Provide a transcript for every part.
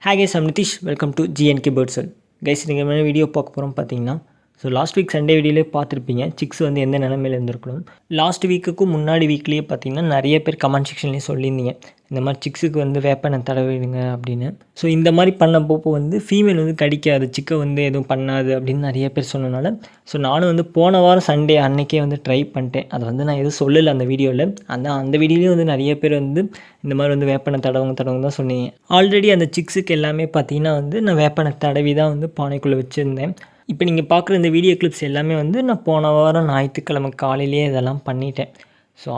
Hi guys, I'm Nitish. Welcome to GNK Birdsell. Guys, நீங்கள் என்ன video பார்க்க போகிறோம் பார்த்தீங்கன்னா, லாஸ்ட் வீக் சண்டே வீடியோலே பார்த்துருப்பீங்க சிக்ஸ் வந்து எந்த நிலமையில இருந்திருக்கணும். லாஸ்ட் வீக்குக்கும் முன்னாடி வீக்லேயே பார்த்தீங்கன்னா நிறைய பேர் கமெண்ட் செக்ஷன்லேயே சொல்லியிருந்தீங்க இந்த மாதிரி சிக்ஸுக்கு வந்து வேப்பனை தடவிடுங்க அப்படின்னு. ஸோ இந்த மாதிரி பண்ணப்போ வந்து ஃபீமேல் வந்து கடிக்காது, சிக்கை வந்து எதுவும் பண்ணாது அப்படின்னு நிறைய பேர் சொன்னனால நானும் வந்து போன வாரம் சண்டே அன்னைக்கே வந்து ட்ரை பண்ணிட்டேன். அதை வந்து நான் எதுவும் சொல்லலை அந்த வீடியோவில். அந்த வீடியோலேயும் வந்து நிறைய பேர் வந்து இந்த மாதிரி வந்து வேப்பனை தடவுங்க தான் சொன்னீங்க. ஆல்ரெடி அந்த சிக்ஸுக்கு எல்லாமே பார்த்தீங்கன்னா வந்து நான் வேப்பனை தடவி தான் வந்து பானைக்குள்ளே வச்சுருந்தேன். இப்போ நீங்கள் பார்க்குற இந்த வீடியோ கிளிப்ஸ் எல்லாமே வந்து நான் போன வாரம் ஞாயிற்றுக்கிழமை காலையிலேயே இதெல்லாம் பண்ணிட்டேன்.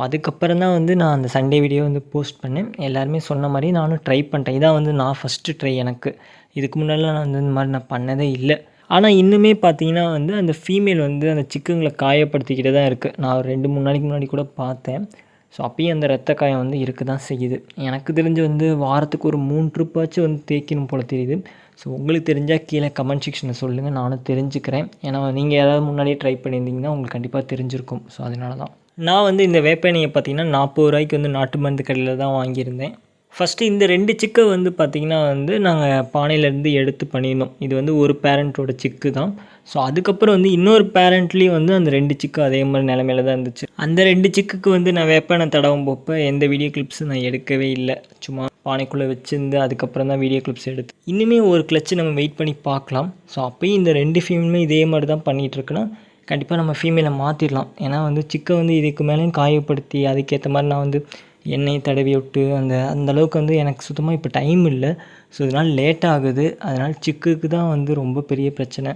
அதுக்கப்புறம் தான் வந்து நான் அந்த சண்டே வீடியோ வந்து போஸ்ட் பண்ணேன். எல்லாருமே சொன்ன மாதிரி நானும் ட்ரை பண்ணிட்டேன். இதான் வந்து நான் ஃபஸ்ட்டு ட்ரை எனக்கு. இதுக்கு முன்னாடிலாம் நான் வந்து இந்த மாதிரி நான் பண்ணதே இல்லை. ஆனால் இன்னுமே பார்த்தீங்கன்னா வந்து அந்த ஃபீமேல் வந்து அந்த சிக்குங்களை காயப்படுத்திக்கிட்டு தான் இருக்குது. நான் ஒரு 2-3 நாளைக்கு முன்னாடி கூட பார்த்தேன். அப்பயும் அந்த ரத்த காயம் வந்து இருக்க தான் செய்யுது. எனக்கு தெரிஞ்சு வந்து வாரத்துக்கு ஒரு 3 ட்ரிப்பாச்சும் வந்து தேய்க்கணும் போல் தெரியுது. உங்களுக்கு தெரிஞ்சால் கீழே கமெண்ட் செக்ஷனில் சொல்லுங்கள், நானும் தெரிஞ்சுக்கிறேன். ஏன்னா நீங்கள் யாராவது முன்னாடியே ட்ரை பண்ணியிருந்தீங்கன்னா உங்களுக்கு கண்டிப்பாக தெரிஞ்சிருக்கும். அதனால தான் நான் வந்து இந்த வேப்பெண்ணெயை பார்த்திங்கன்னா 40 ரூபாய்க்கு வந்து நாட்டு மருந்து கடையில் தான் வாங்கியிருந்தேன். ஃபஸ்ட்டு இந்த 2 சிக்கை வந்து பார்த்திங்கன்னா வந்து நாங்கள் பானையிலேருந்து எடுத்து பண்ணியிருந்தோம். இது வந்து ஒரு பேரண்ட்டோட சிக்கு தான். அதுக்கப்புறம் வந்து இன்னொரு பேரண்ட்லேயும் வந்து அந்த 2 சிக்கு அதே மாதிரி நிலமையில தான் இருந்துச்சு. அந்த 2 சிக்குக்கு வந்து நான் வேப்பெண்ணெய் தடவும் போப்போ எந்த வீடியோ கிளிப்ஸும் நான் எடுக்கவே இல்லை. சும்மா பானைக்குள்ளே வச்சுருந்து அதுக்கப்புறம் தான் வீடியோ கிளிப்ஸ் எடுத்து. இன்னுமே ஒரு கிளச்சு நம்ம வெயிட் பண்ணி பார்க்கலாம். அப்போயும் இந்த 2 ஃபீமேலுமே இதே மாதிரி தான் பண்ணிகிட்ருக்குன்னா கண்டிப்பாக நம்ம ஃபீமேலை மாற்றிடலாம். ஏன்னா வந்து சிக்கை வந்து இதுக்கு மேலேயும் காயப்படுத்தி அதுக்கேற்ற மாதிரி நான் வந்து எண்ணெயை தடவி விட்டு அந்தளவுக்கு வந்து எனக்கு சுத்தமாக இப்போ டைம் இல்லை. இதனால் லேட் ஆகுது. அதனால் சிக்குக்கு தான் வந்து ரொம்ப பெரிய பிரச்சனை.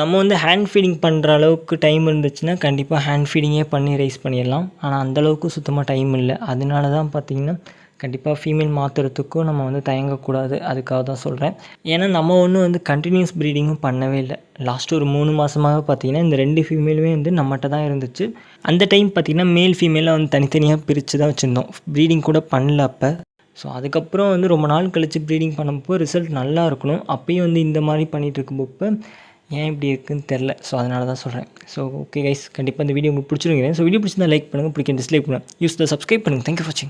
நம்ம வந்து ஹேண்ட் ஃபீடிங் பண்ணுற அளவுக்கு டைம் இருந்துச்சுன்னா கண்டிப்பாக ஹேண்ட் ஃபீடிங்கே பண்ணி ரைஸ் பண்ணிடலாம். ஆனால் அந்தளவுக்கு சுத்தமாக டைம் இல்லை. அதனால தான் பார்த்திங்கன்னா கண்டிப்பாக ஃபீமேல் மாற்றுறதுக்கும் நம்ம வந்து தயங்கக்கூடாது. அதுக்காக தான் சொல்கிறேன். ஏன்னா நம்ம ஒன்றும் வந்து கண்டினியூஸ் ப்ரீடிங்கும் பண்ணவே இல்லை. லாஸ்ட்டு ஒரு 3 மாதமாக பார்த்திங்கன்னா இந்த 2 ஃபீமேலுமே வந்து நம்மகிட்ட தான் இருந்துச்சு. அந்த டைம் பார்த்திங்கன்னா மேல் ஃபீமேலாக வந்து தனித்தனியாக பிரித்து தான் வச்சுருந்தோம். ப்ரீடிங் கூட பண்ணல அப்போ. அதுக்கப்புறம் வந்து ரொம்ப நாள் கழித்து ப்ரீடிங் பண்ணப்போ ரிசல்ட் நல்லா இருக்கணும். அப்பயும் வந்து இந்த மாதிரி பண்ணிகிட்டு இருக்கும்போப்போ ஏன் இப்படி இருக்குதுன்னு தெரில. அதனால தான் சொல்கிறேன். ஓகே கைஸ், கண்டிப்பாக இந்த வீடியோ உங்களுக்கு பிடிச்சிருக்கிறேன். வீடியோ பிடிச்சிருந்தா லைக் பண்ணுங்கள், பிடிக்கும் டிஸ்லைக் பண்ணுங்கள், யூஸ் த சப்ஸ்கிரைப் பண்ணுங்கள். தேங்க்யூ ஃபார் வாட்சிங்.